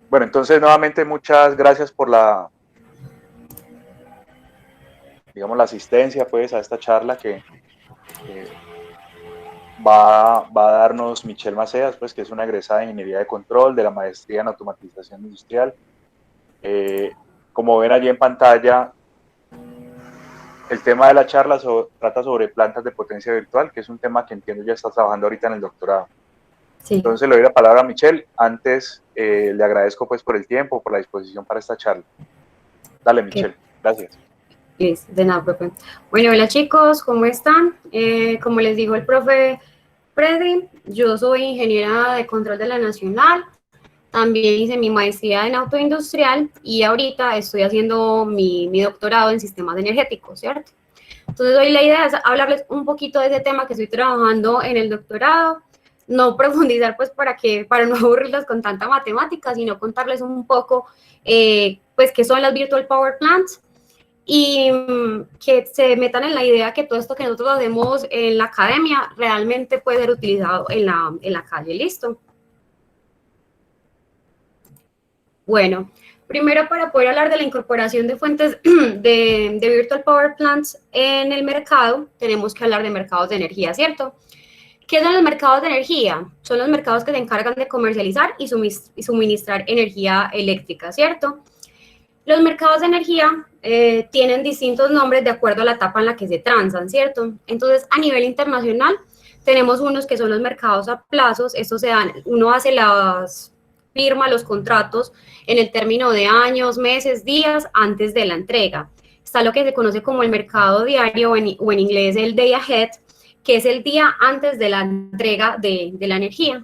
Bueno, entonces nuevamente muchas gracias por la, digamos, la asistencia pues a esta charla que eh, va a darnos Michelle Maceas, pues que es una egresada de Ingeniería de Control de la Maestría en Automatización Industrial. Eh, Como ven allí en pantalla, el tema de la charla trata sobre plantas de potencia virtual, que es un tema que entiendo ya está trabajando ahorita en el doctorado. Sí, Entonces le doy la palabra a Michelle. Antes le agradezco pues por el tiempo, por la disposición para esta charla. Dale, ok. Michelle. Gracias. Listo, de nada, profe. Bueno, hola chicos, ¿cómo están? Como les dijo el profe Freddy, yo soy ingeniera de control de la Nacional, también hice mi maestría en autoindustrial y ahorita estoy haciendo mi doctorado en sistemas energéticos, ¿cierto? Entonces hoy la idea es hablarles un poquito de ese tema que estoy trabajando en el doctorado, no profundizar pues para no aburrirlos con tanta matemática, sino contarles un poco pues qué son las Virtual Power Plants, y que se metan en la idea que todo esto que nosotros hacemos en la academia realmente puede ser utilizado en la calle. ¿Listo? Bueno, primero para poder hablar de la incorporación de fuentes de Virtual Power Plants en el mercado, tenemos que hablar de mercados de energía, ¿cierto? ¿Qué son los mercados de energía? Son los mercados que se encargan de comercializar y suministrar energía eléctrica, ¿cierto? Los mercados de energía tienen distintos nombres de acuerdo a la etapa en la que se transan, ¿cierto? Entonces, a nivel internacional, tenemos unos que son los mercados a plazos, estos se dan, uno hace firma los contratos en el término de años, meses, días antes de la entrega. Está lo que se conoce como el mercado diario o en inglés el day ahead, que es el día antes de la entrega de la energía.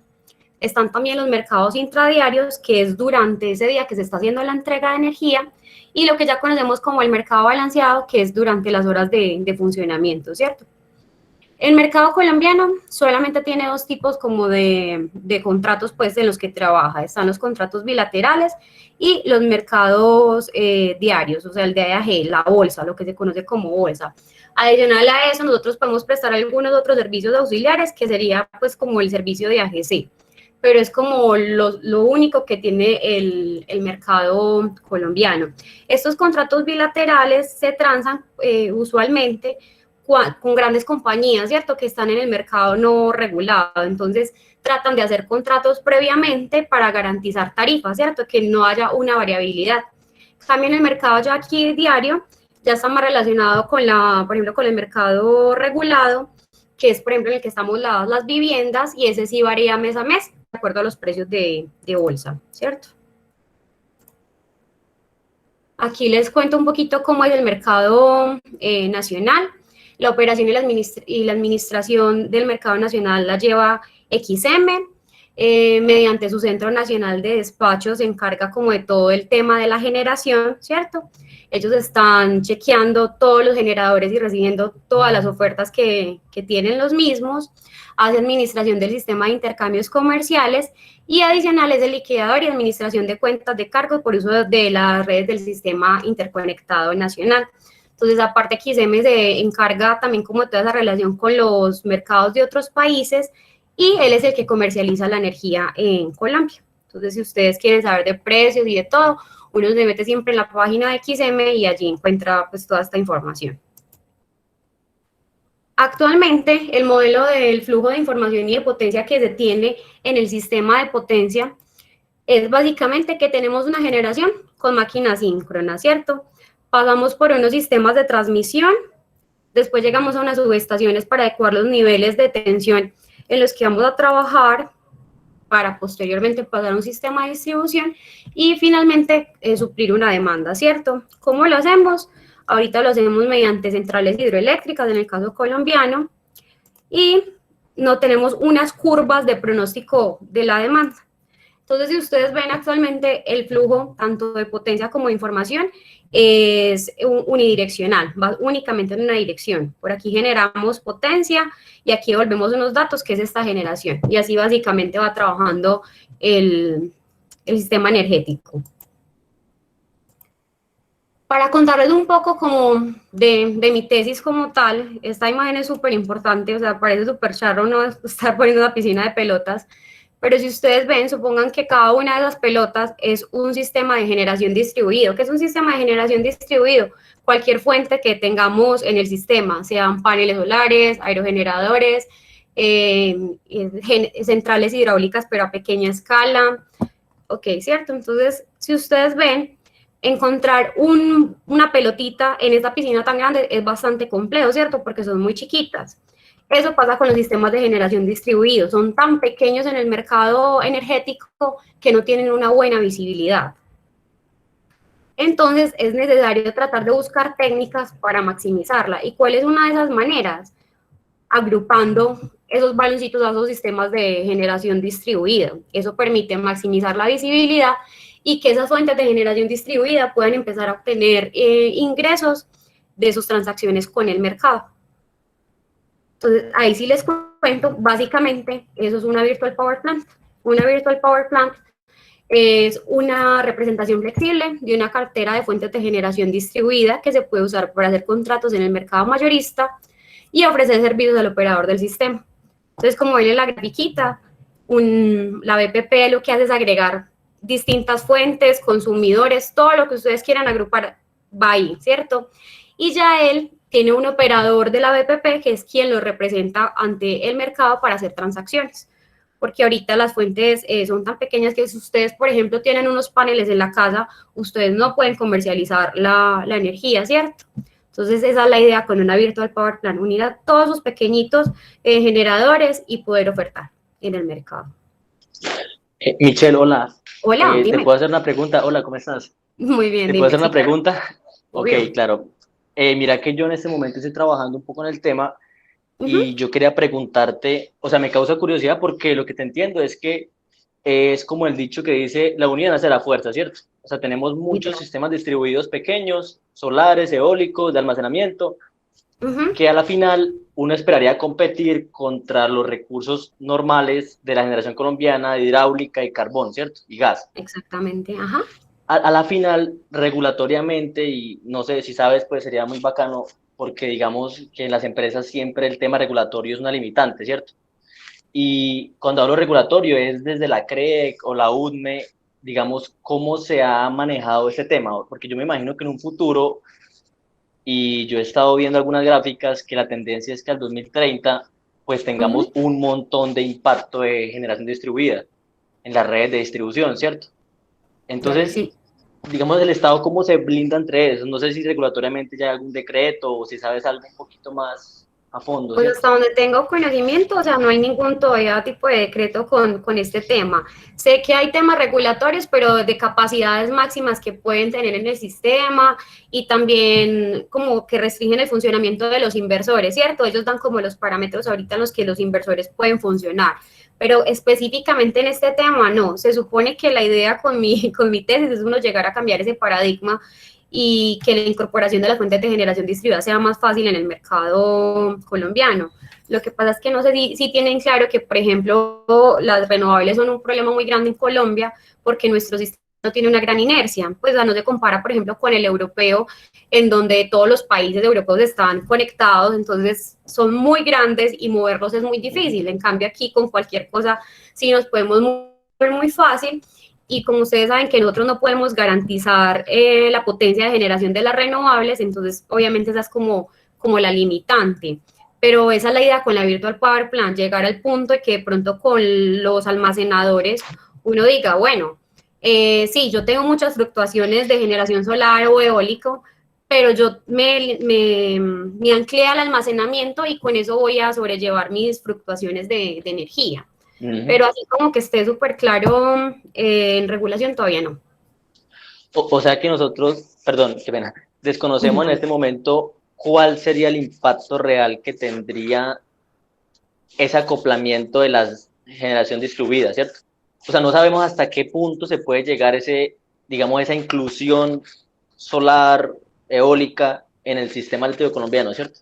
Están también los mercados intradiarios, que es durante ese día que se está haciendo la entrega de energía, y lo que ya conocemos como el mercado balanceado, que es durante las horas de funcionamiento, ¿cierto? El mercado colombiano solamente tiene dos tipos como de contratos pues en los que trabaja. Están los contratos bilaterales y los mercados diarios, o sea, el de AG, la bolsa, lo que se conoce como bolsa. Adicional a eso, nosotros podemos prestar algunos otros servicios auxiliares, que sería pues como el servicio de AGC, pero es como lo único que tiene el mercado colombiano. Estos contratos bilaterales se transan usualmente con grandes compañías, ¿cierto? Que están en el mercado no regulado. Entonces, tratan de hacer contratos previamente para garantizar tarifas, ¿cierto? Que no haya una variabilidad. También el mercado ya aquí diario ya está más relacionado con por ejemplo, con el mercado regulado, que es, por ejemplo, en el que estamos las viviendas, y ese sí varía mes a mes, de acuerdo a los precios de bolsa, ¿cierto? Aquí les cuento un poquito cómo es el mercado nacional. La operación y la administración del mercado nacional la lleva XM. Mediante su Centro Nacional de Despachos se encarga como de todo el tema de la generación, ¿cierto? Ellos están chequeando todos los generadores y recibiendo todas las ofertas que tienen los mismos. Hace administración del sistema de intercambios comerciales y adicionales de liquidador y administración de cuentas de cargo por uso de las redes del sistema interconectado nacional. Entonces, aparte, XM se encarga también como de toda esa relación con los mercados de otros países, y él es el que comercializa la energía en Colombia. Entonces, si ustedes quieren saber de precios y de todo, uno se mete siempre en la página de XM y allí encuentra pues toda esta información. Actualmente, el modelo del flujo de información y de potencia que se tiene en el sistema de potencia es básicamente que tenemos una generación con máquinas síncronas, ¿cierto? Pasamos por unos sistemas de transmisión, después llegamos a unas subestaciones para adecuar los niveles de tensión en los que vamos a trabajar, para posteriormente pasar a un sistema de distribución y finalmente suplir una demanda, ¿cierto? ¿Cómo lo hacemos? Ahorita lo hacemos mediante centrales hidroeléctricas, en el caso colombiano, y no tenemos unas curvas de pronóstico de la demanda. Entonces, si ustedes ven actualmente, el flujo tanto de potencia como de información es unidireccional, va únicamente en una dirección. Por aquí generamos potencia y aquí volvemos unos datos, que es esta generación. Y así básicamente va trabajando el sistema energético. Para contarles un poco como de mi tesis como tal, esta imagen es súper importante, o sea, parece súper charro no estar poniendo una piscina de pelotas, pero si ustedes ven, supongan que cada una de esas pelotas es un sistema de generación distribuido. ¿Qué es un sistema de generación distribuido? Cualquier fuente que tengamos en el sistema, sean paneles solares, aerogeneradores, centrales hidráulicas, pero a pequeña escala. Ok, ¿cierto? Entonces, si ustedes ven, encontrar una pelotita en esta piscina tan grande es bastante complejo, ¿cierto? Porque son muy chiquitas. Eso pasa con los sistemas de generación distribuidos. Son tan pequeños en el mercado energético que no tienen una buena visibilidad. Entonces, es necesario tratar de buscar técnicas para maximizarla. ¿Y cuál es una de esas maneras? Agrupando esos baloncitos a esos sistemas de generación distribuida. Eso permite maximizar la visibilidad y que esas fuentes de generación distribuida puedan empezar a obtener ingresos de sus transacciones con el mercado. Entonces, ahí sí les cuento, básicamente, eso es una Virtual Power Plant. Una Virtual Power Plant es una representación flexible de una cartera de fuentes de generación distribuida que se puede usar para hacer contratos en el mercado mayorista y ofrecer servicios al operador del sistema. Entonces, como ven en la grafiquita, la BPP lo que hace es agregar distintas fuentes, consumidores, todo lo que ustedes quieran agrupar va ahí, ¿cierto? Y ya él tiene un operador de la BPP que es quien lo representa ante el mercado para hacer transacciones. Porque ahorita las fuentes son tan pequeñas que si ustedes, por ejemplo, tienen unos paneles en la casa, ustedes no pueden comercializar la energía, ¿cierto? Entonces, esa es la idea con una Virtual Power Plant, unir a todos sus pequeñitos generadores y poder ofertar en el mercado. Michelle, hola. Hola, ¿Te dime. puedo hacer una pregunta? Hola, ¿cómo estás? Muy bien, ¿Te dime. puedo hacer Sí, una claro. pregunta? Obvio. Ok, claro. Mira que yo en este momento estoy trabajando un poco en el tema y Ujú. yo quería preguntarte, o sea, me causa curiosidad porque lo que te entiendo es que es como el dicho que dice, la unión hace la fuerza, ¿cierto? O sea, tenemos muchos Literal. sistemas distribuidos pequeños, solares, eólicos, de almacenamiento, Ujú. que a la final uno esperaría competir contra los recursos normales de la generación colombiana de hidráulica y carbón, ¿cierto? Y gas. Exactamente, ajá. A la final, regulatoriamente, y no sé si sabes, pues sería muy bacano, porque digamos que en las empresas siempre el tema regulatorio es una limitante, ¿cierto? Y cuando hablo regulatorio es desde la CREC o la UDME, digamos, cómo se ha manejado este tema, porque yo me imagino que en un futuro, y yo he estado viendo algunas gráficas, que la tendencia es que al 2030, pues tengamos Ujú. un montón de impacto de generación distribuida en las redes de distribución, ¿cierto? Entonces, Sí. digamos, el Estado, ¿cómo se blinda entre eso? No sé si regulatoriamente ya hay algún decreto o si sabes algo un poquito más a fondo, Pues ¿cierto? hasta donde tengo conocimiento, o sea, no hay ningún todavía tipo de decreto con este tema. Sé que hay temas regulatorios, pero de capacidades máximas que pueden tener en el sistema y también como que restringen el funcionamiento de los inversores, ¿cierto? Ellos dan como los parámetros ahorita en los que los inversores pueden funcionar. Pero específicamente en este tema, no. Se supone que la idea con con mi tesis es uno llegar a cambiar ese paradigma y que la incorporación de las fuentes de generación distribuida sea más fácil en el mercado colombiano. Lo que pasa es que no sé si tienen claro que, por ejemplo, las renovables son un problema muy grande en Colombia porque nuestro sistema no tiene una gran inercia, pues no se compara, por ejemplo, con el europeo, en donde todos los países europeos están conectados, entonces son muy grandes y moverlos es muy difícil. En cambio, aquí con cualquier cosa sí nos podemos mover muy fácil y como ustedes saben que nosotros no podemos garantizar la potencia de generación de las renovables, entonces obviamente esa es como la limitante. Pero esa es la idea con la Virtual Power Plant, llegar al punto de que de pronto con los almacenadores uno diga, bueno, sí, yo tengo muchas fluctuaciones de generación solar o eólico, pero yo me anclé al almacenamiento y con eso voy a sobrellevar mis fluctuaciones de energía. Pero así como que esté súper claro en regulación todavía no. O sea que nosotros, perdón, qué pena, desconocemos en este momento cuál sería el impacto real que tendría ese acoplamiento de la generación distribuida, ¿cierto? O sea, no sabemos hasta qué punto se puede llegar ese, digamos, esa inclusión solar, eólica en el sistema eléctrico colombiano, ¿cierto?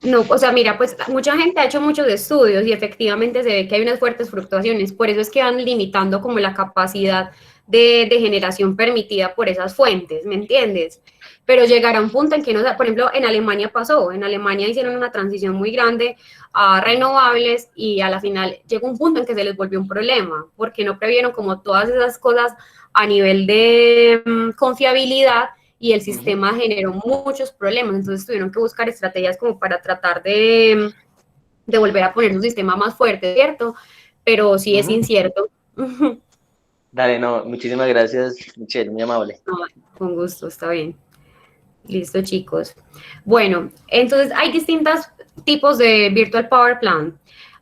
No, o sea, mira, pues mucha gente ha hecho muchos estudios y efectivamente se ve que hay unas fuertes fluctuaciones, por eso es que van limitando como la capacidad de generación permitida por esas fuentes, ¿me entiendes? Pero llegará un punto en que, no, por ejemplo, en Alemania pasó, en Alemania hicieron una transición muy grande a renovables y a la final llegó un punto en que se les volvió un problema, porque no previeron como todas esas cosas a nivel de confiabilidad y el sistema generó muchos problemas, entonces tuvieron que buscar estrategias como para tratar de volver a poner un sistema más fuerte, ¿cierto? Pero sí es incierto. Dale, no, muchísimas gracias, Michelle, muy amable. No, con gusto, está bien. Listo, chicos. Bueno, entonces hay distintos tipos de Virtual Power Plant.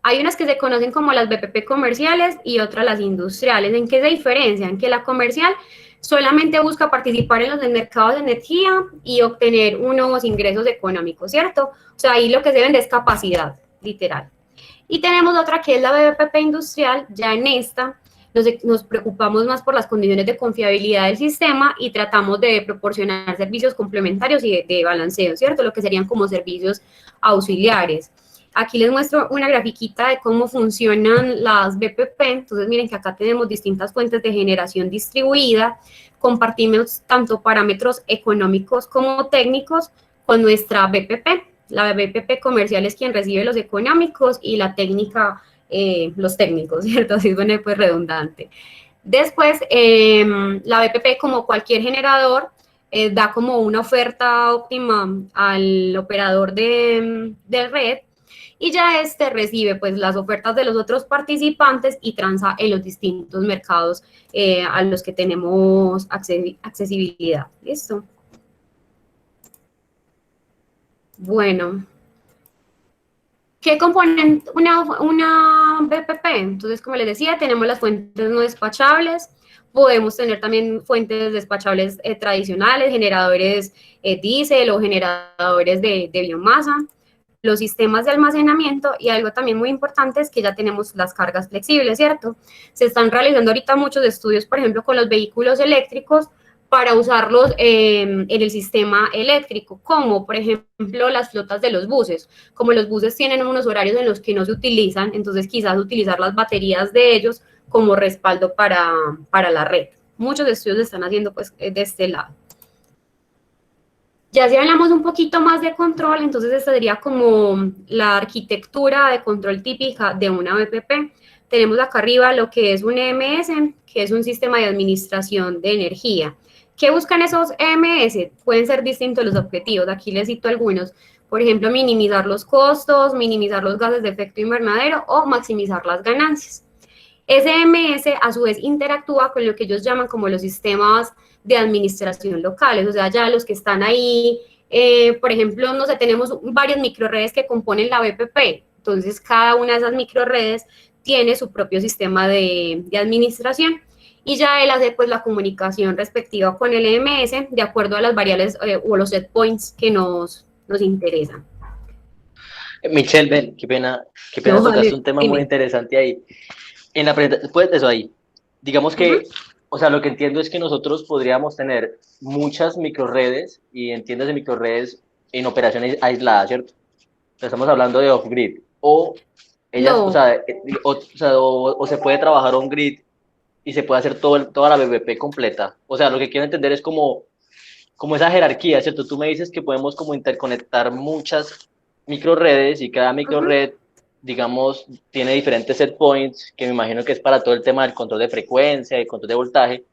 Hay unas que se conocen como las BPP comerciales y otras las industriales. ¿En qué se diferencian? Que la comercial solamente busca participar en los mercados de energía y obtener unos ingresos económicos, ¿cierto? O sea, ahí lo que se vende es capacidad, literal. Y tenemos otra que es la BPP industrial. Ya en esta nos preocupamos más por las condiciones de confiabilidad del sistema y tratamos de proporcionar servicios complementarios y de balanceo, ¿cierto? Lo que serían como servicios auxiliares. Aquí les muestro una grafiquita de cómo funcionan las BPP. Entonces, miren que acá tenemos distintas fuentes de generación distribuida. Compartimos tanto parámetros económicos como técnicos con nuestra BPP. La BPP comercial es quien recibe los económicos y la técnica, los técnicos, ¿cierto? Así suena pues redundante. Después, la BPP, como cualquier generador, da como una oferta óptima al operador de red y ya este recibe pues las ofertas de los otros participantes y transa en los distintos mercados a los que tenemos accesibilidad. ¿Listo? Bueno, ¿qué componen una BPP? Entonces, como les decía, tenemos las fuentes no despachables, podemos tener también fuentes despachables tradicionales, generadores diésel o generadores de biomasa, los sistemas de almacenamiento y algo también muy importante es que ya tenemos las cargas flexibles, ¿cierto? Se están realizando ahorita muchos estudios, por ejemplo, con los vehículos eléctricos, para usarlos en el sistema eléctrico, como por ejemplo las flotas de los buses. Como los buses tienen unos horarios en los que no se utilizan, entonces quizás utilizar las baterías de ellos como respaldo para la red. Muchos estudios se están haciendo pues de este lado. Ya si hablamos un poquito más de control, entonces esta sería como la arquitectura de control típica de una BPP. Tenemos acá arriba lo que es un EMS, que es un sistema de administración de energía. ¿Qué buscan esos EMS? Pueden ser distintos los objetivos, aquí les cito algunos. Por ejemplo, minimizar los costos, minimizar los gases de efecto invernadero o maximizar las ganancias. Ese EMS a su vez interactúa con lo que ellos llaman como los sistemas de administración locales, o sea, ya los que están ahí, por ejemplo, no sé, tenemos varias microredes que componen la BPP, entonces cada una de esas microredes tiene su propio sistema de administración y ya él hace pues la comunicación respectiva con el EMS de acuerdo a las variables o los set points que nos interesan. Michelle, ven, qué pena no, tocaste vale, un tema muy interesante ahí. En la después de eso ahí, digamos que, o sea, lo que entiendo es que nosotros podríamos tener muchas microredes y entiendes de microredes en operaciones aisladas, ¿cierto? Estamos hablando de off-grid. O ellas, no. o se puede trabajar on-grid y se puede hacer toda la BPP completa. O sea, lo que quiero entender es como esa jerarquía, ¿cierto? Tú me dices que podemos como interconectar muchas microredes y cada microred, digamos, tiene diferentes set points, que me imagino que es para todo el tema del control de frecuencia y control de voltaje.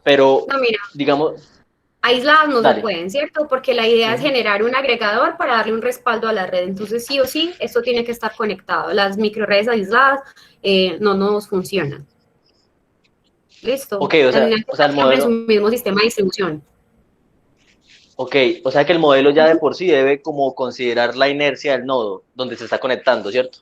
Pero, no, mira, digamos... Aisladas no se pueden, ¿cierto? Porque la idea es generar un agregador para darle un respaldo a la red. Entonces, sí o sí, esto tiene que estar conectado. Las microredes aisladas no nos funcionan. ¿Listo? Ok, o sea el modelo... es un mismo sistema de distribución. Ok, o sea que el modelo ya de por sí debe como considerar la inercia del nodo donde se está conectando, ¿cierto?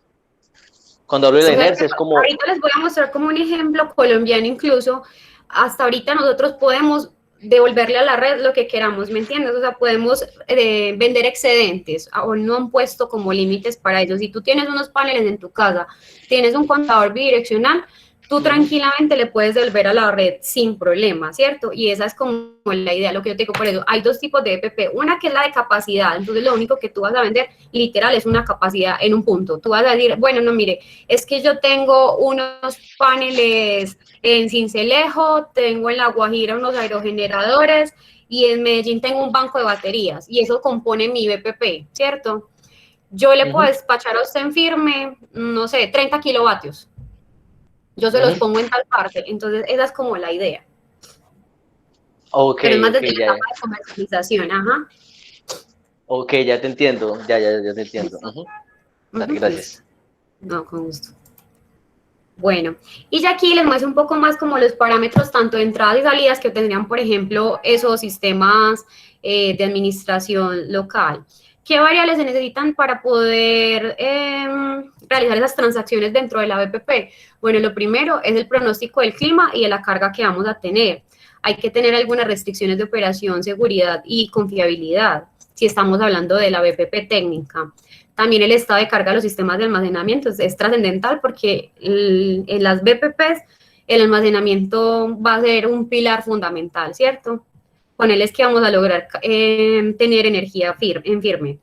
Cuando hablo de la inercia es como... Ahorita les voy a mostrar como un ejemplo colombiano incluso. Hasta ahorita nosotros podemos devolverle a la red lo que queramos, ¿me entiendes? O sea, podemos vender excedentes, o no han puesto como límites para ellos. Si tú tienes unos paneles en tu casa, tienes un contador bidireccional, tú tranquilamente le puedes devolver a la red sin problema, ¿cierto? Y esa es como la idea, lo que yo te digo. Por eso hay dos tipos de EPP, una que es la de capacidad, entonces lo único que tú vas a vender literal es una capacidad en un punto. Tú vas a decir, bueno, no, mire, es que yo tengo unos paneles en Sincelejo, tengo en La Guajira unos aerogeneradores y en Medellín tengo un banco de baterías y eso compone mi BPP, ¿cierto? Yo le puedo despachar a usted en firme, no sé, 30 kilovatios. Yo se los pongo en tal parte, entonces esa es como la idea. Ok, Pero es más ok, desde la ya, etapa de comercialización, ajá. ok, ya te entiendo, ya te entiendo. Dale, Listo. gracias. No, con gusto. Bueno, y ya aquí les muestro un poco más como los parámetros tanto de entradas y salidas que tendrían, por ejemplo, esos sistemas de administración local. ¿Qué variables se necesitan para poder realizar esas transacciones dentro de la BPP? Bueno, lo primero es el pronóstico del clima y de la carga que vamos a tener. Hay que tener algunas restricciones de operación, seguridad y confiabilidad, si estamos hablando de la BPP técnica. También el estado de carga de los sistemas de almacenamiento es trascendental porque en las BPPs el almacenamiento va a ser un pilar fundamental, ¿cierto? Con él es que vamos a lograr tener energía en firme.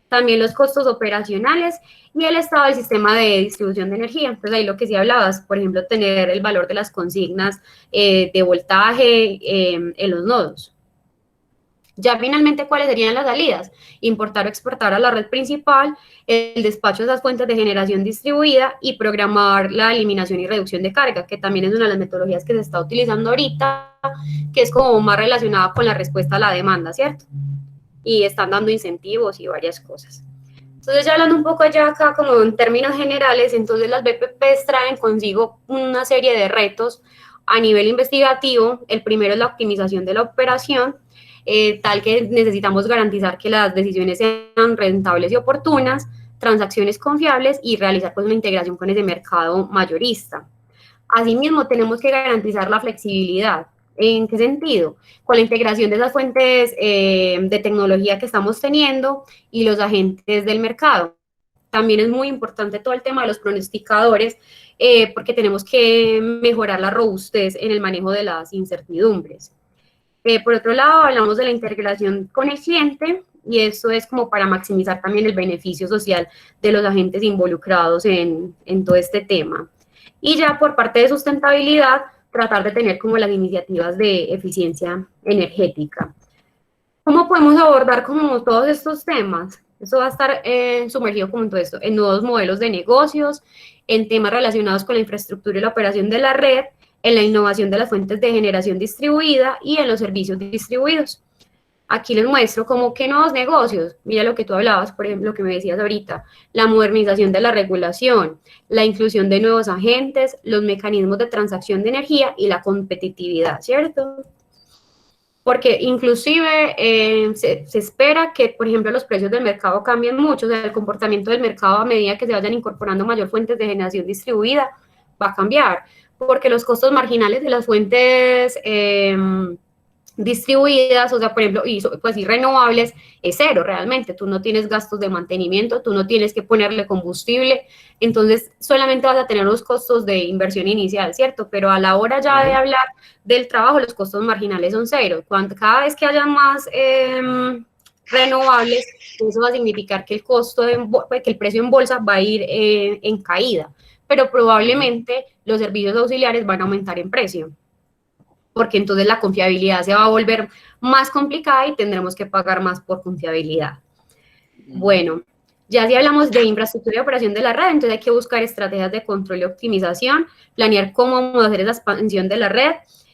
También los costos operacionales y el estado del sistema de distribución de energía. Entonces ahí lo que sí hablabas, por ejemplo, tener el valor de las consignas de voltaje en los nodos. Ya finalmente, ¿cuáles serían las salidas? Importar o exportar a la red principal, el despacho de esas fuentes de generación distribuida y programar la eliminación y reducción de carga, que también es una de las metodologías que se está utilizando ahorita, que es como más relacionada con la respuesta a la demanda, ¿cierto? Y están dando incentivos y varias cosas. Entonces, ya hablando un poco ya acá como en términos generales, entonces las BPPs traen consigo una serie de retos a nivel investigativo. El primero es la optimización de la operación, tal que necesitamos garantizar que las decisiones sean rentables y oportunas, transacciones confiables y realizar pues una integración con ese mercado mayorista. Asimismo, tenemos que garantizar la flexibilidad. ¿En qué sentido? Con la integración de esas fuentes de tecnología que estamos teniendo y los agentes del mercado. También es muy importante todo el tema de los pronosticadores, porque tenemos que mejorar la robustez en el manejo de las incertidumbres. Por otro lado, hablamos de la integración con el cliente, y eso es como para maximizar también el beneficio social de los agentes involucrados en todo este tema. Y ya por parte de sustentabilidad, tratar de tener como las iniciativas de eficiencia energética. ¿Cómo podemos abordar como todos estos temas? Eso va a estar sumergido como en todo esto, en nuevos modelos de negocios, en temas relacionados con la infraestructura y la operación de la red, en la innovación de las fuentes de generación distribuida y en los servicios distribuidos. Aquí les muestro como que nuevos negocios, mira lo que tú hablabas, por ejemplo, lo que me decías ahorita, la modernización de la regulación, la inclusión de nuevos agentes, los mecanismos de transacción de energía y la competitividad, ¿cierto? Porque inclusive se espera que, por ejemplo, los precios del mercado cambien mucho, o sea, el comportamiento del mercado a medida que se vayan incorporando mayor fuentes de generación distribuida va a cambiar, porque los costos marginales de las fuentes distribuidas, o sea, por ejemplo, pues y renovables, es cero realmente, tú no tienes gastos de mantenimiento, tú no tienes que ponerle combustible, entonces solamente vas a tener los costos de inversión inicial, ¿cierto? Pero a la hora ya de hablar del trabajo, los costos marginales son cero. Cada vez que haya más renovables, eso va a significar que el costo, que el precio en bolsa va a ir en caída, pero probablemente los servicios auxiliares van a aumentar en precio, porque entonces la confiabilidad se va a volver más complicada y tendremos que pagar más por confiabilidad. Bueno, ya si hablamos de infraestructura y operación de la red, entonces hay que buscar estrategias de control y optimización, planear cómo vamos a hacer esa expansión de la red,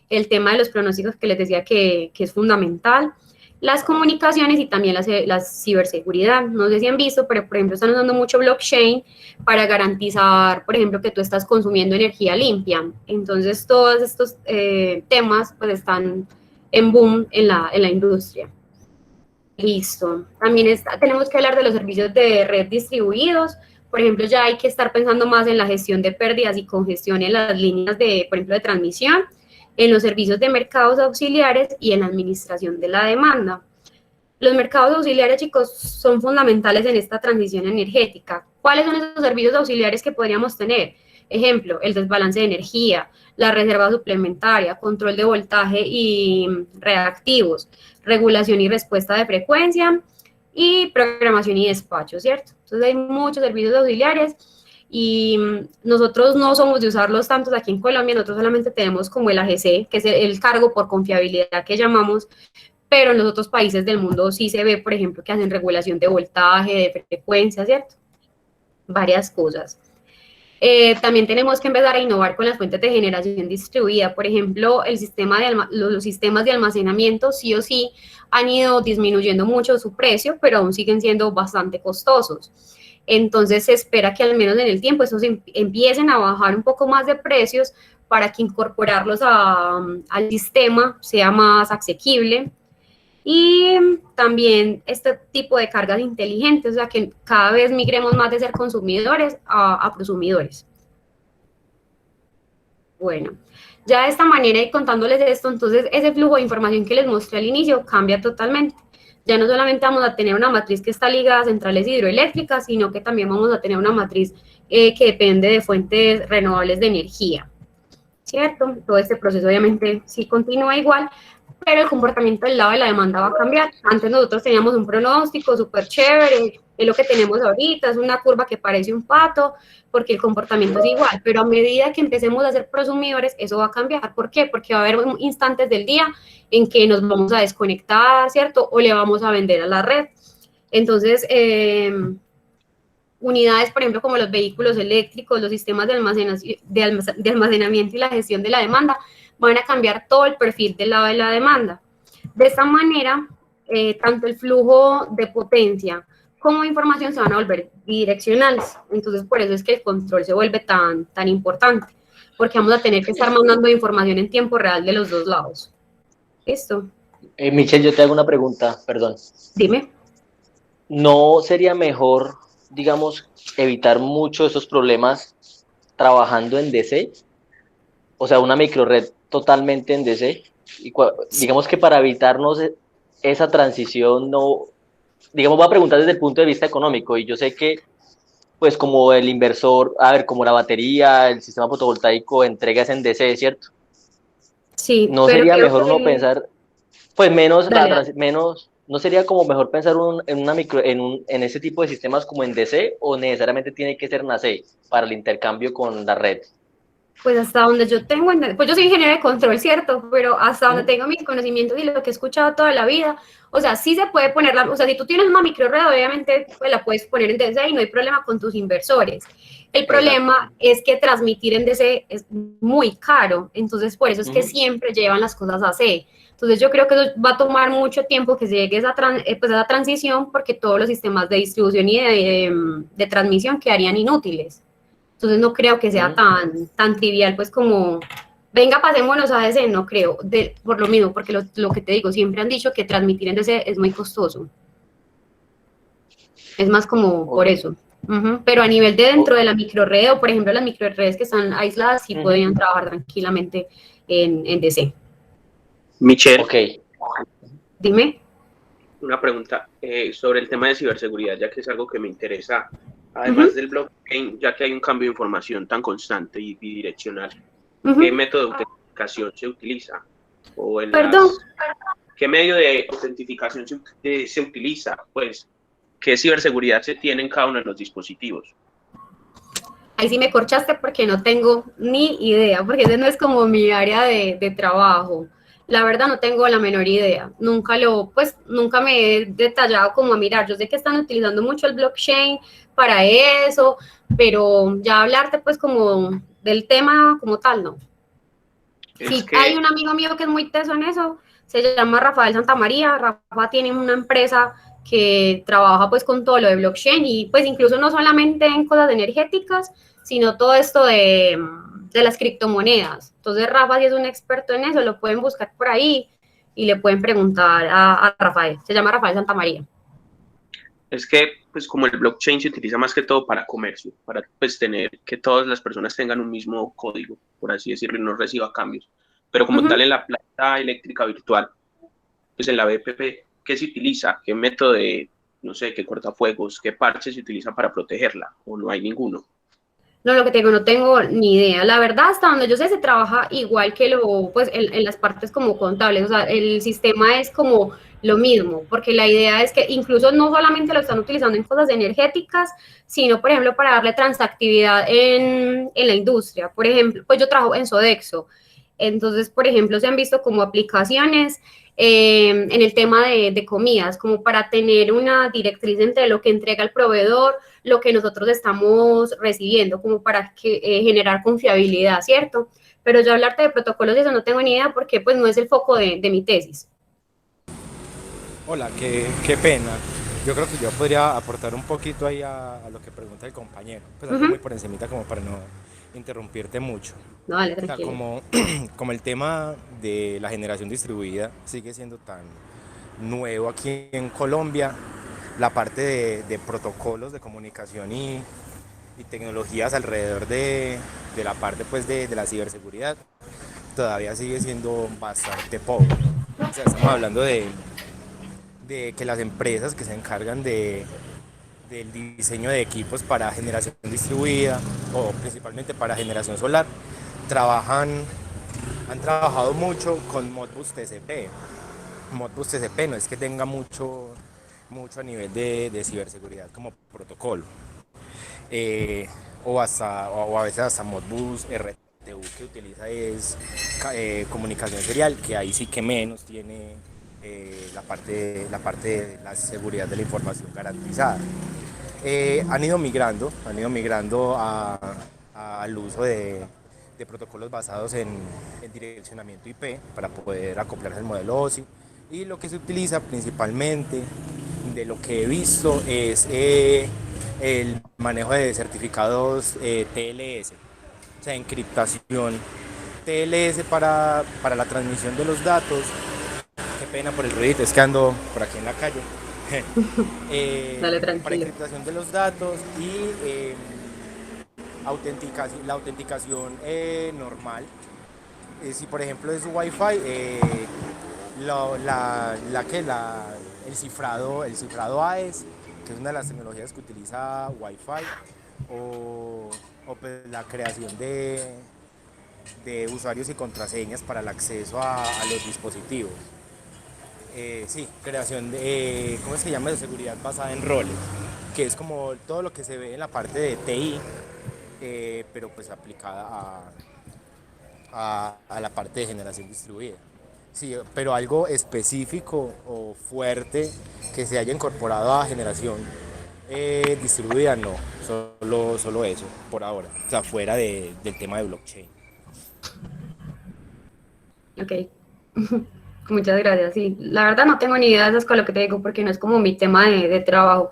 el tema de los pronósticos que les decía que es fundamental, las comunicaciones y también la ciberseguridad. No sé si han visto, pero por ejemplo están usando mucho blockchain para garantizar, por ejemplo, que tú estás consumiendo energía limpia. Entonces todos estos temas pues están en boom en la industria. Listo. También tenemos que hablar de los servicios de red distribuidos. Por ejemplo, ya hay que estar pensando más en la gestión de pérdidas y congestión en las líneas de, por ejemplo, de transmisión, en los servicios de mercados auxiliares y en la administración de la demanda. Los mercados auxiliares, chicos, son fundamentales en esta transición energética. ¿Cuáles son esos servicios auxiliares que podríamos tener? Ejemplo, el desbalance de energía, la reserva suplementaria, control de voltaje y reactivos, regulación y respuesta de frecuencia y programación y despacho, ¿cierto? Entonces hay muchos servicios auxiliares y nosotros no somos de usarlos tantos aquí en Colombia, nosotros solamente tenemos como el AGC, que es el cargo por confiabilidad que llamamos, pero en los otros países del mundo sí se ve, por ejemplo, que hacen regulación de voltaje, de frecuencia, ¿cierto? Varias cosas. También tenemos que empezar a innovar con las fuentes de generación distribuida. Por ejemplo, los sistemas de almacenamiento sí o sí han ido disminuyendo mucho su precio, pero aún siguen siendo bastante costosos. Entonces se espera que al menos en el tiempo estos empiecen a bajar un poco más de precios para que incorporarlos al sistema sea más asequible. Y también este tipo de cargas inteligentes, o sea, que cada vez migremos más de ser consumidores a prosumidores. Bueno, ya de esta manera y contándoles esto, entonces ese flujo de información que les mostré al inicio cambia totalmente. Ya no solamente vamos a tener una matriz que está ligada a centrales hidroeléctricas, sino que también vamos a tener una matriz que depende de fuentes renovables de energía, ¿cierto? Todo este proceso obviamente sí continúa igual, pero el comportamiento del lado de la demanda va a cambiar. Antes nosotros teníamos un pronóstico súper chévere, es lo que tenemos ahorita, es una curva que parece un pato, porque el comportamiento es igual, pero a medida que empecemos a ser prosumidores, eso va a cambiar. ¿Por qué? Porque va a haber instantes del día en que nos vamos a desconectar, ¿cierto? O le vamos a vender a la red. Entonces, unidades, por ejemplo, como los vehículos eléctricos, los sistemas de almacenamiento y la gestión de la demanda, van a cambiar todo el perfil del lado de la demanda. De esta manera, tanto el flujo de potencia como de información se van a volver bidireccionales. Entonces, por eso es que el control se vuelve tan importante, porque vamos a tener que estar mandando información en tiempo real de los dos lados. ¿Listo? Michelle, yo te hago una pregunta, perdón. Dime. ¿No sería mejor, digamos, evitar mucho esos problemas trabajando en DC? O sea, una microred totalmente en DC. Y digamos que para evitarnos esa transición, no, digamos, voy a preguntar desde el punto de vista económico, y yo sé que, pues, como el inversor, a ver, como la batería, el sistema fotovoltaico entrega es en DC, ¿cierto? Sí, ¿No pero sería creo mejor uno que... pensar, pues, menos, Dale. menos, no sería como mejor pensar en una micro, en ese tipo de sistemas como en DC, o necesariamente tiene que ser en AC para el intercambio con la red? Pues hasta donde yo tengo, pues yo soy ingeniero de control, ¿cierto? Pero hasta donde tengo mis conocimientos y lo que he escuchado toda la vida, o sea, sí se puede ponerla, o sea, si tú tienes una microred, obviamente pues la puedes poner en DC y no hay problema con tus inversores. El problema es que transmitir en DC es muy caro, entonces por eso es que siempre llevan las cosas a C. Entonces yo creo que eso va a tomar mucho tiempo que se llegue a esa transición porque todos los sistemas de distribución y de transmisión quedarían inútiles. Entonces no creo que sea tan trivial, pues como, venga, pasémonos a DC, no creo, por lo mismo, porque lo que te digo, siempre han dicho que transmitir en DC es muy costoso. Es más como por eso. Pero a nivel de dentro de la microred, o por ejemplo las microredes que están aisladas, sí podrían trabajar tranquilamente en DC. Michelle, Dime. una pregunta sobre el tema de ciberseguridad, ya que es algo que me interesa. Además del blockchain, ya que hay un cambio de información tan constante y bidireccional, ¿qué método de autenticación se utiliza? O ¿qué medio de autentificación se utiliza? Pues, ¿qué ciberseguridad se tiene en cada uno de los dispositivos? Ahí sí me corchaste porque no tengo ni idea, porque ese no es como mi área de trabajo. La verdad no tengo la menor idea. Nunca me he detallado como a mirar. Yo sé que están utilizando mucho el blockchain para eso, pero ya hablarte pues como del tema como tal, no. Sí, hay un amigo mío que es muy teso en eso, se llama Rafael Santamaría. Rafa tiene una empresa que trabaja pues con todo lo de blockchain y pues incluso no solamente en cosas energéticas, sino todo esto de las criptomonedas. Entonces Rafa sí es un experto en eso, lo pueden buscar por ahí y le pueden preguntar a Rafael, se llama Rafael Santamaría. Es que, pues como el blockchain se utiliza más que todo para comercio, para pues tener que todas las personas tengan un mismo código, por así decirlo, y no reciba cambios. Pero como tal en la planta eléctrica virtual, pues en la BPP, ¿qué se utiliza? ¿Qué método de, no sé, qué cortafuegos, qué parche se utiliza para protegerla? ¿O no hay ninguno? No, lo que te digo, no tengo ni idea. La verdad, hasta donde yo sé, se trabaja igual que pues, en las partes como contables. O sea, el sistema es como lo mismo, porque la idea es que incluso no solamente lo están utilizando en cosas energéticas, sino, por ejemplo, para darle transactividad en la industria. Por ejemplo, pues yo trabajo en Sodexo. Entonces, por ejemplo, se han visto como aplicaciones en el tema de comidas, como para tener una directriz entre lo que entrega el proveedor, lo que nosotros estamos recibiendo, como para generar confiabilidad, ¿cierto? Pero yo hablarte de protocolos y eso no tengo ni idea porque pues no es el foco de mi tesis. Hola, qué pena. Yo creo que yo podría aportar un poquito ahí a lo que pregunta el compañero, pues algo muy por encimita como para no interrumpirte mucho. No, dale, O sea, tranquilo. como el tema de la generación distribuida sigue siendo tan nuevo aquí en Colombia, la parte de protocolos de comunicación y tecnologías alrededor de la parte pues de la ciberseguridad todavía sigue siendo bastante pobre. O sea, estamos hablando de que las empresas que se encargan del diseño de equipos para generación distribuida o principalmente para generación solar han trabajado mucho con Modbus TCP. Modbus TCP no es que tenga mucho a nivel de ciberseguridad como protocolo, o a veces hasta Modbus RTU, que utiliza comunicación serial, que ahí sí que menos tiene la parte de la seguridad de la información garantizada. Han ido migrando al uso de protocolos basados en direccionamiento IP para poder acoplarse al modelo OSI, y lo que se utiliza principalmente, de lo que he visto, es el manejo de certificados TLS, o sea, encriptación TLS para la transmisión de los datos. Qué pena por el ruidito, es que ando por aquí en la calle. Dale, Para tranquilo. encriptación de los datos y la autenticación normal. Si por ejemplo es Wi-Fi, el cifrado AES, que es una de las tecnologías que utiliza Wi-Fi, o pues la creación de usuarios y contraseñas para el acceso a los dispositivos. Sí, creación de, ¿cómo se llama? De seguridad basada en roles, que es como todo lo que se ve en la parte de TI, pero pues aplicada a la parte de generación distribuida. Sí, pero algo específico o fuerte que se haya incorporado a generación distribuida, no, solo eso, por ahora, o sea, fuera del tema de blockchain. Ok. Muchas gracias. Sí, la verdad no tengo ni idea de eso, es con lo que te digo, porque no es como mi tema de trabajo.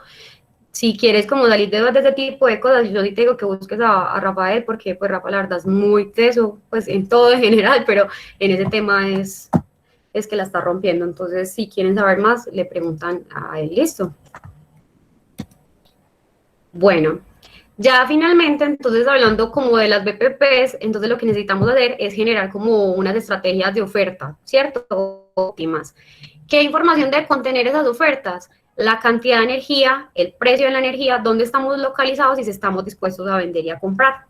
Si quieres como salir de ese tipo de cosas, yo sí te digo que busques a Rafael, porque pues Rafa la verdad es muy teso, pues en todo en general, pero en ese tema es que la está rompiendo. Entonces, si quieren saber más, le preguntan a él. Listo. Bueno, ya finalmente, entonces hablando como de las BPPs, entonces lo que necesitamos hacer es generar como unas estrategias de oferta, ¿cierto? Óptimas. ¿Qué información debe contener esas ofertas? La cantidad de energía, el precio de la energía, dónde estamos localizados y si estamos dispuestos a vender y a comprar.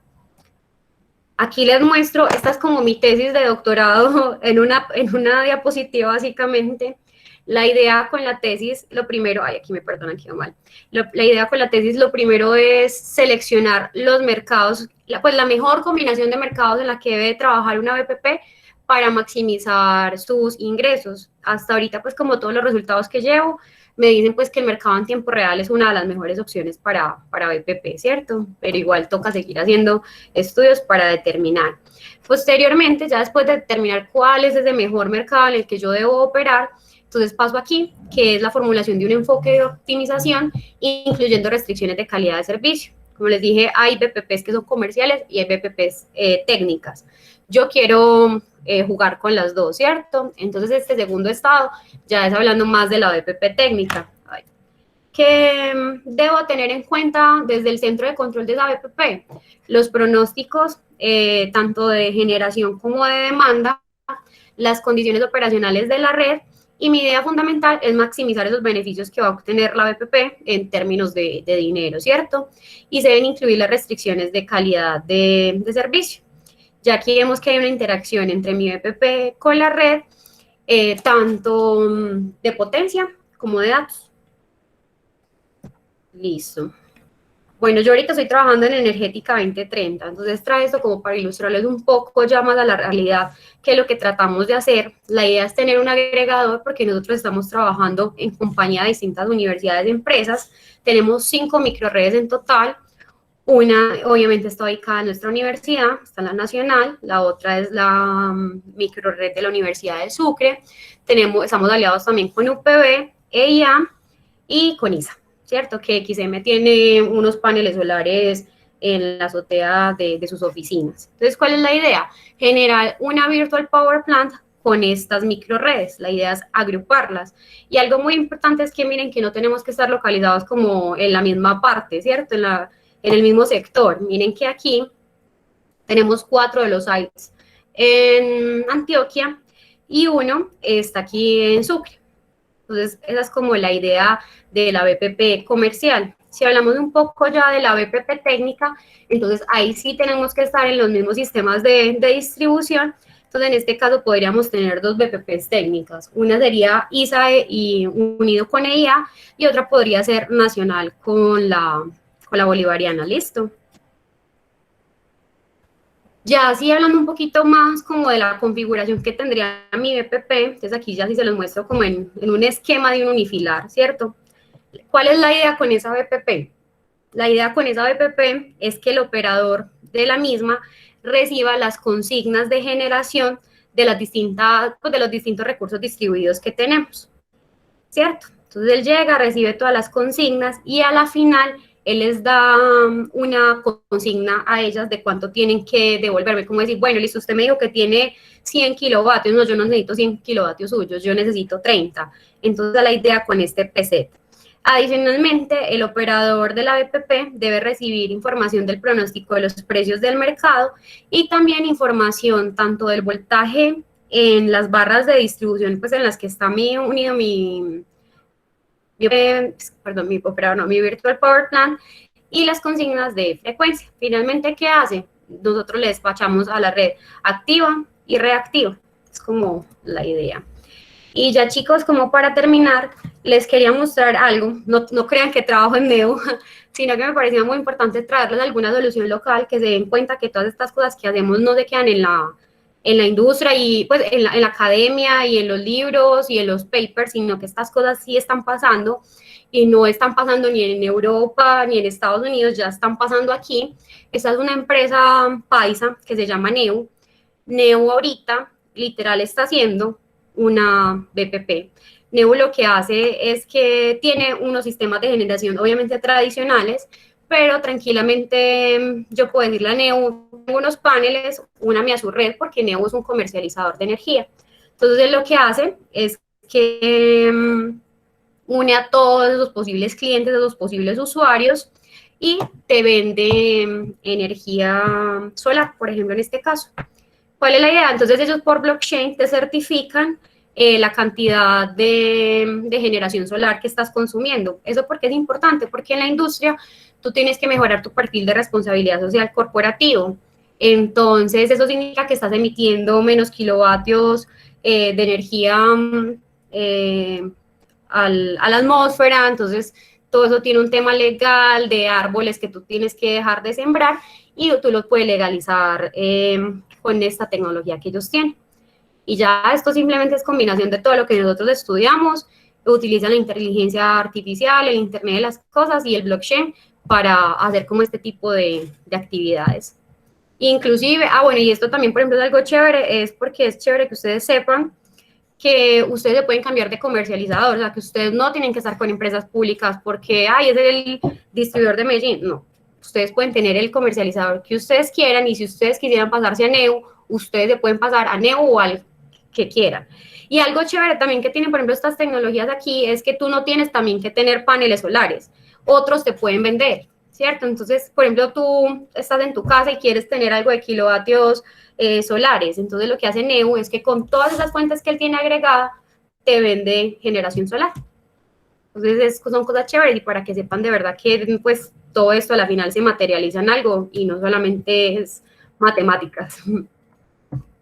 Aquí les muestro, esta es como mi tesis de doctorado en una diapositiva básicamente. La idea con la tesis, lo primero, ay, aquí me perdonan, quedó mal. La idea con la tesis, lo primero es seleccionar los mercados, pues la mejor combinación de mercados en la que debe trabajar una BPP para maximizar sus ingresos. Hasta ahorita, pues como todos los resultados que llevo, me dicen pues que el mercado en tiempo real es una de las mejores opciones para BPP, ¿cierto? Pero igual toca seguir haciendo estudios para determinar. Posteriormente, ya después de determinar cuál es ese mejor mercado en el que yo debo operar, entonces paso aquí, que es la formulación de un enfoque de optimización, incluyendo restricciones de calidad de servicio. Como les dije, hay BPPs que son comerciales y hay BPPs técnicas. Yo quiero jugar con las dos, ¿cierto? Entonces este segundo estado ya es hablando más de la BPP técnica. ¿Qué debo tener en cuenta desde el centro de control de esa BPP? Los pronósticos, tanto de generación como de demanda, las condiciones operacionales de la red Y mi idea fundamental es maximizar esos beneficios que va a obtener la BPP en términos de dinero, ¿cierto? Y se deben incluir las restricciones de calidad de servicio. Ya aquí vemos que hay una interacción entre mi BPP con la red, tanto de potencia como de datos. Listo. Bueno, yo ahorita estoy trabajando en Energética 2030, entonces trae esto como para ilustrarles un poco ya más a la realidad que lo que tratamos de hacer. La idea es tener un agregador porque nosotros estamos trabajando en compañía de distintas universidades y empresas. Tenemos 5 microredes en total. Una, obviamente, está ubicada en nuestra universidad, está en la Nacional, la otra es la microred de la Universidad de Sucre. Estamos aliados también con UPB, EIA y con ISA. ¿Cierto? Que XM tiene unos paneles solares en la azotea de sus oficinas. Entonces, ¿cuál es la idea? Generar una Virtual Power Plant con estas microredes. La idea es agruparlas. Y algo muy importante es que miren que no tenemos que estar localizados como en la misma parte, ¿cierto? En el mismo sector. Miren que aquí tenemos 4 de los sites en Antioquia y uno está aquí en Sucre. Entonces, esa es como la idea de la BPP comercial. Si hablamos un poco ya de la BPP técnica, entonces ahí sí tenemos que estar en los mismos sistemas de distribución. Entonces, en este caso podríamos tener 2 BPPs técnicas. Una sería ISAE y unido con EIA, y otra podría ser nacional con la bolivariana. ¿Listo? Ya así hablando un poquito más como de la configuración que tendría mi BPP, entonces aquí ya sí se los muestro como en un esquema de un unifilar, ¿cierto? ¿Cuál es la idea con esa BPP? La idea con esa BPP es que el operador de la misma reciba las consignas de generación de los distintos recursos distribuidos que tenemos, ¿cierto? Entonces él llega, recibe todas las consignas y a la final él les da una consigna a ellas de cuánto tienen que devolverme, como decir, bueno, listo, usted me dijo que tiene 100 kilovatios, no, yo no necesito 100 kilovatios suyos, yo necesito 30. Entonces la idea con este preset. Adicionalmente, el operador de la BPP debe recibir información del pronóstico de los precios del mercado y también información tanto del voltaje en las barras de distribución, pues en las que está unido mi Virtual Power Plant y las consignas de frecuencia. Finalmente, ¿qué hace? Nosotros le despachamos a la red activa y reactiva. Es como la idea. Y ya, chicos, como para terminar, les quería mostrar algo. No crean que trabajo en Neo, sino que me parecía muy importante traerles alguna solución local, que se den cuenta que todas estas cosas que hacemos no se quedan en la industria y pues en la academia y en los libros y en los papers, sino que estas cosas sí están pasando y no están pasando ni en Europa ni en Estados Unidos, ya están pasando aquí. Esta es una empresa paisa que se llama Neo. Neo ahorita literal está haciendo una BPP. Neo lo que hace es que tiene unos sistemas de generación obviamente tradicionales, pero tranquilamente yo puedo decirle a Neo, unos paneles, úname a su red, porque Neo es un comercializador de energía. Entonces, lo que hace es que une a todos los posibles clientes, a los posibles usuarios, y te vende energía solar, por ejemplo, en este caso. ¿Cuál es la idea? Entonces, ellos por blockchain te certifican la cantidad de generación solar que estás consumiendo. ¿Eso por qué es importante? Porque en la industria tú tienes que mejorar tu perfil de responsabilidad social corporativo. Entonces, eso significa que estás emitiendo menos kilovatios de energía a la atmósfera. Entonces, todo eso tiene un tema legal de árboles que tú tienes que dejar de sembrar y tú los puedes legalizar con esta tecnología que ellos tienen. Y ya esto simplemente es combinación de todo lo que nosotros estudiamos, utilizan la inteligencia artificial, el Internet de las cosas y el blockchain para hacer como este tipo de actividades. Inclusive, bueno, y esto también, por ejemplo, es algo chévere, es porque es chévere que ustedes sepan que ustedes se pueden cambiar de comercializador, o sea, que ustedes no tienen que estar con empresas públicas porque, es el distribuidor de Medellín, no. Ustedes pueden tener el comercializador que ustedes quieran y si ustedes quisieran pasarse a Neo, ustedes se pueden pasar a Neo o al que quieran. Y algo chévere también que tienen, por ejemplo, estas tecnologías aquí es que tú no tienes también que tener paneles solares, otros te pueden vender, ¿cierto? Entonces, por ejemplo, tú estás en tu casa y quieres tener algo de kilovatios solares, entonces lo que hace Neo es que con todas esas fuentes que él tiene agregada, te vende generación solar. Entonces son cosas chéveres y para que sepan de verdad que pues todo esto a la final se materializa en algo y no solamente es matemáticas.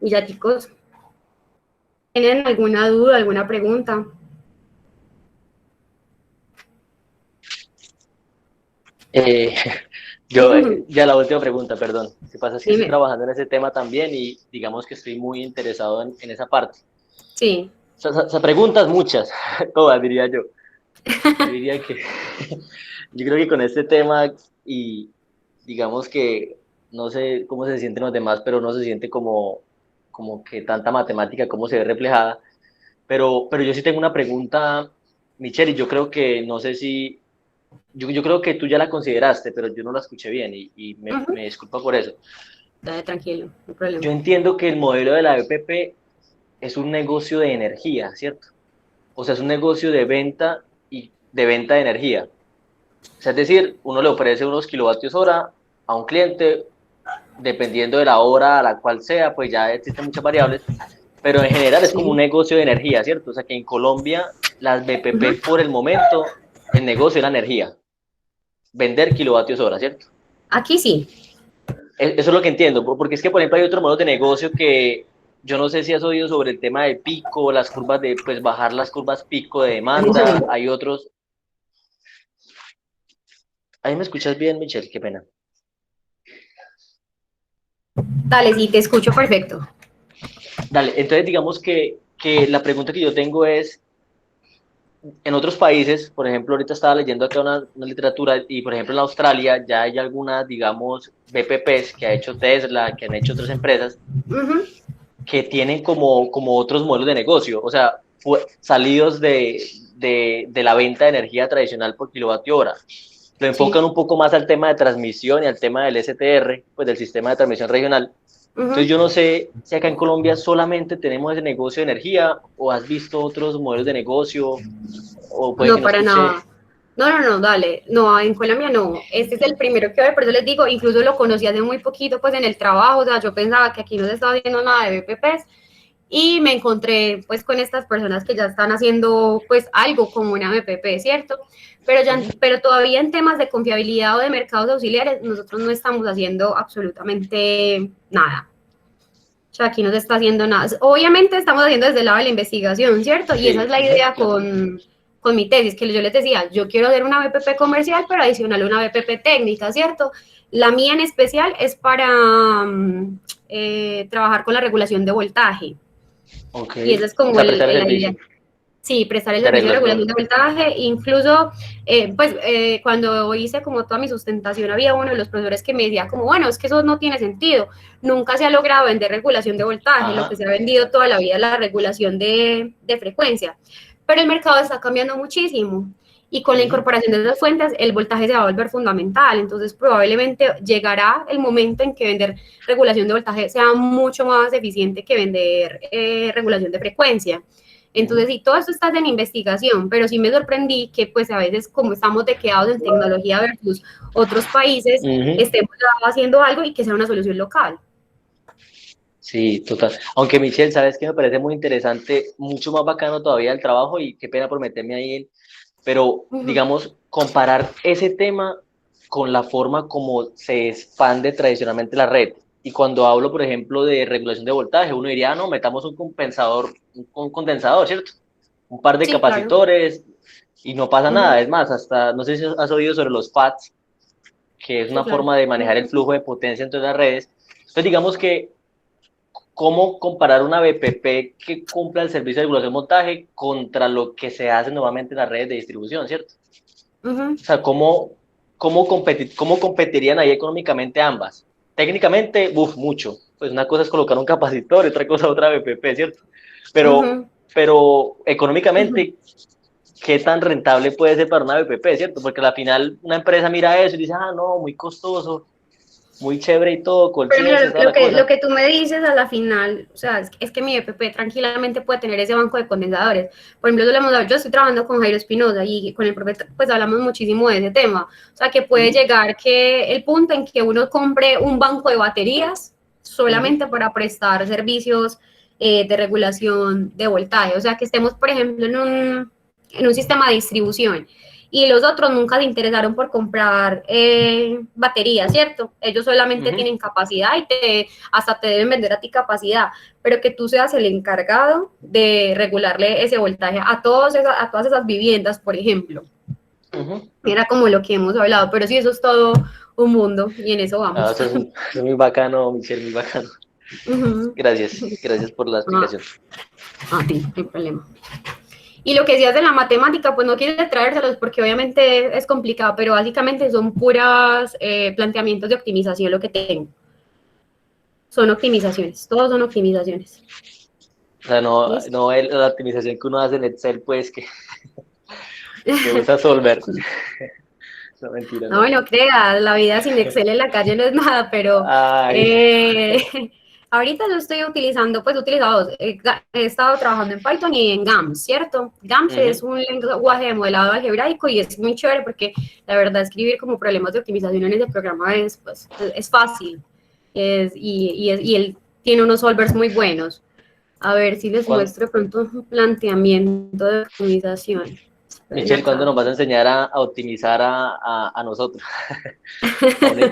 Y ya, chicos, ¿tienen alguna duda, alguna pregunta? Ya la última pregunta, perdón. Lo que pasa es que estoy Dime. trabajando en ese tema también y digamos que estoy muy interesado en esa parte. Sí. O sea, preguntas muchas, todas diría yo. Yo diría que, yo creo que con este tema y digamos que no sé cómo se sienten los demás, pero no se siente como que tanta matemática, cómo se ve reflejada. Pero yo sí tengo una pregunta, Michelle, y yo creo que, no sé si, yo creo que tú ya la consideraste, pero yo no la escuché bien y me disculpa por eso. Dale, tranquilo, no hay problema. Yo entiendo que el modelo de la EPP es un negocio de energía, ¿cierto? O sea, es un negocio de venta y de venta de energía. O sea, es decir, uno le ofrece unos kilovatios hora a un cliente, dependiendo de la hora a la cual sea, pues ya existen muchas variables, pero en general es como un negocio de energía, ¿cierto? O sea, que en Colombia las BPP por el momento, el negocio es la energía, vender kilovatios hora, ¿cierto? Aquí sí. Eso es lo que entiendo, porque es que, por ejemplo, hay otro modo de negocio que yo no sé si has oído sobre el tema de pico, las curvas de, pues, bajar las curvas pico de demanda, hay otros. ¿Ahí me escuchas bien, Michelle? Qué pena. Dale, sí, te escucho perfecto. Dale, entonces digamos que la pregunta que yo tengo es, en otros países, por ejemplo, ahorita estaba leyendo acá una literatura y, por ejemplo, en Australia ya hay algunas, digamos, BPPs que ha hecho Tesla, que han hecho otras empresas, que tienen como otros modelos de negocio, o sea, salidos de la venta de energía tradicional por kilovatio hora. Lo enfocan un poco más al tema de transmisión y al tema del STR, pues del sistema de transmisión regional. Entonces yo no sé si acá en Colombia solamente tenemos ese negocio de energía o has visto otros modelos de negocio o puede No, que no para escuché. nada. No, dale. No, en Colombia no. Este es el primero que veo, por eso les digo, incluso lo conocí hace muy poquito, pues en el trabajo, o sea, yo pensaba que aquí no se estaba haciendo nada de BPPs y me encontré pues con estas personas que ya están haciendo pues algo como una BPP, ¿cierto? Pero todavía en temas de confiabilidad o de mercados auxiliares, nosotros no estamos haciendo absolutamente nada. O sea, aquí no se está haciendo nada. Obviamente estamos haciendo desde el lado de la investigación, ¿cierto? Y esa es la idea con mi tesis, que yo les decía, yo quiero hacer una BPP comercial, pero adicional una BPP técnica, ¿cierto? La mía en especial es para trabajar con la regulación de voltaje. Okay. Y esa es como o sea, prestar el la idea. servicio. Sí, prestar el servicio de regulación de voltaje, incluso, cuando hice como toda mi sustentación, había uno de los profesores que me decía como, bueno, es que eso no tiene sentido, nunca se ha logrado vender regulación de voltaje, lo que se ha vendido toda la vida es la regulación de frecuencia, pero el mercado está cambiando muchísimo, y con la incorporación de esas fuentes, el voltaje se va a volver fundamental, entonces probablemente llegará el momento en que vender regulación de voltaje sea mucho más eficiente que vender regulación de frecuencia. Entonces, sí, todo esto está en investigación, pero sí me sorprendí que pues a veces como estamos de quedados en tecnología versus otros países, estemos haciendo algo y que sea una solución local. Sí, total. Aunque Michelle, sabes que me parece muy interesante, mucho más bacano todavía el trabajo y qué pena por meterme ahí, pero digamos, comparar ese tema con la forma como se expande tradicionalmente la red. Y cuando hablo, por ejemplo, de regulación de voltaje, uno diría, no, metamos un compensador, un condensador, ¿cierto? Un par de capacitores y no pasa nada. Es más, hasta, no sé si has oído sobre los FATs, que es una forma de manejar el flujo de potencia entre las redes. Entonces, digamos que, ¿cómo comparar una BPP que cumpla el servicio de regulación de montaje contra lo que se hace normalmente en las redes de distribución, ¿cierto? O sea, ¿cómo competirían ahí económicamente ambas? Técnicamente, mucho. Pues una cosa es colocar un capacitor y otra cosa otra BPP, ¿cierto? Pero económicamente, ¿qué tan rentable puede ser para una BPP, ¿cierto? Porque al final una empresa mira eso y dice, no, muy costoso, muy chévere y todo, Pero mira, cosa. lo que tú me dices a la final, o sea, es que mi EPP tranquilamente puede tener ese banco de condensadores. Por ejemplo, yo estoy trabajando con Jairo Espinosa y con el profe pues hablamos muchísimo de ese tema. O sea, que puede llegar que el punto en que uno compre un banco de baterías solamente para prestar servicios de regulación de voltaje. O sea, que estemos, por ejemplo, en un sistema de distribución y los otros nunca se interesaron por comprar baterías, ¿cierto? Ellos solamente tienen capacidad y hasta te deben vender a ti capacidad, pero que tú seas el encargado de regularle ese voltaje a todas esas viviendas, por ejemplo. Era como lo que hemos hablado, pero sí, eso es todo un mundo y en eso vamos. Eso es muy bacano, Michelle, muy bacano. Gracias por la explicación. A ti, no hay problema. Y lo que decías de la matemática, pues no quieres traérselos porque obviamente es complicado, pero básicamente son puras planteamientos de optimización lo que tengo. Son optimizaciones, todos son optimizaciones. O sea, no la optimización que uno hace en Excel, pues que usa Solver. No, mentira. No, no creas, la vida sin Excel en la calle no es nada, pero ahorita yo estoy utilizando, pues he estado trabajando en Python y en GAMS, ¿cierto? GAMS es un lenguaje de modelado algebraico y es muy chévere porque la verdad escribir como problemas de optimización en ese programa es fácil y él tiene unos solvers muy buenos. A ver si les muestro pronto un planteamiento de optimización. Michelle, ¿cuándo nos vas a enseñar a optimizar a nosotros? A un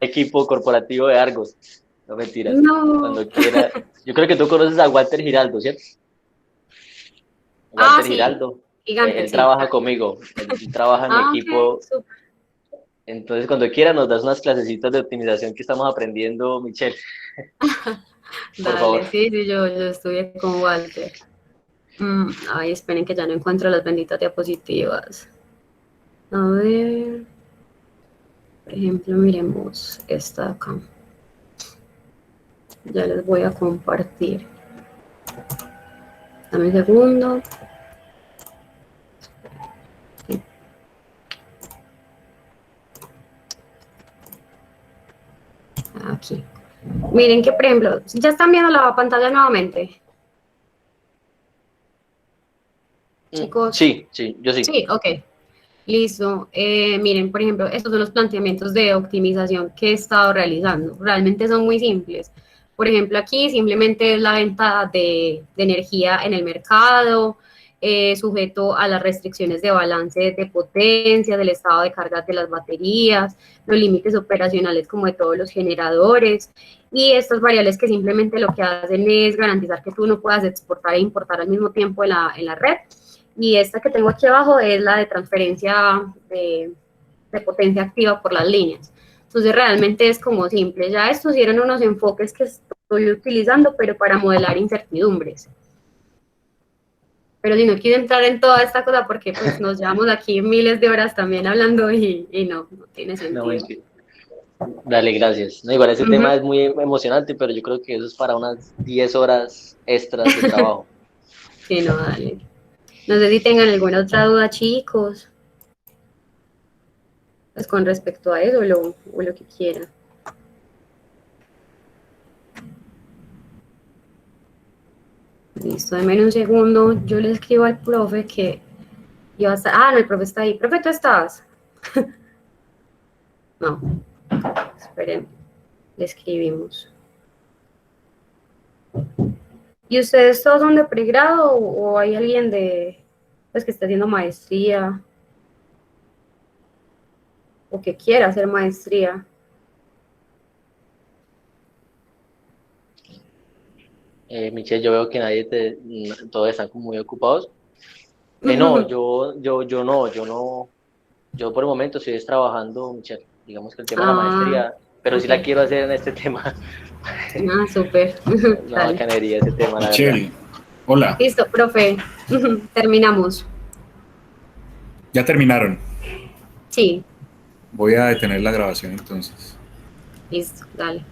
equipo corporativo de Argos. No mentiras. No. Cuando quiera. Yo creo que tú conoces a Walter Giraldo, ¿cierto? Walter Giraldo. Gigante, él trabaja conmigo. Él trabaja en mi equipo. Super. Entonces, cuando quiera, nos das unas clasecitas de optimización que estamos aprendiendo, Michelle. Por favor. Sí, yo estuve con Walter. Ay, esperen que ya no encuentro las benditas diapositivas. A ver. Por ejemplo, miremos esta de acá. Ya les voy a compartir. Dame un segundo. Aquí. Miren que, por ejemplo, ¿ya están viendo la pantalla nuevamente? Chicos. Sí, yo sí. Sí, ok. Listo. Miren, por ejemplo, estos son los planteamientos de optimización que he estado realizando. Realmente son muy simples. Por ejemplo, aquí simplemente es la venta de energía en el mercado, sujeto a las restricciones de balance de potencia, del estado de carga de las baterías, los límites operacionales como de todos los generadores, y estas variables que simplemente lo que hacen es garantizar que tú no puedas exportar e importar al mismo tiempo en la red. Y esta que tengo aquí abajo es la de transferencia de potencia activa por las líneas. Entonces realmente es como simple. Ya estos eran unos enfoques que estoy utilizando, pero para modelar incertidumbres. Pero si no quiero entrar en toda esta cosa porque pues nos llevamos aquí miles de horas también hablando y no tiene sentido. Dale, gracias. No, igual ese tema es muy emocionante, pero yo creo que eso es para unas 10 horas extras de trabajo. Sí, no, dale. No sé si tengan alguna otra duda, chicos. Pues con respecto a eso o lo que quieran. Listo, denme un segundo. Yo le escribo al profe que iba a estar. Ah, no, el profe está ahí. Profe, ¿tú estás? No. Esperen. Le escribimos. ¿Y ustedes todos son de pregrado o hay alguien pues que esté haciendo maestría o que quiera hacer maestría? Michelle, yo veo que todos están como muy ocupados. No, yo no. Yo por el momento estoy trabajando, Michelle. Digamos que el tema de la maestría, pero sí la quiero hacer en este tema. Súper. Una bacanería ese tema, la Michelle, verdad. hola. Listo, profe. Terminamos. ¿Ya terminaron? Sí. Voy a detener la grabación entonces. Listo, dale.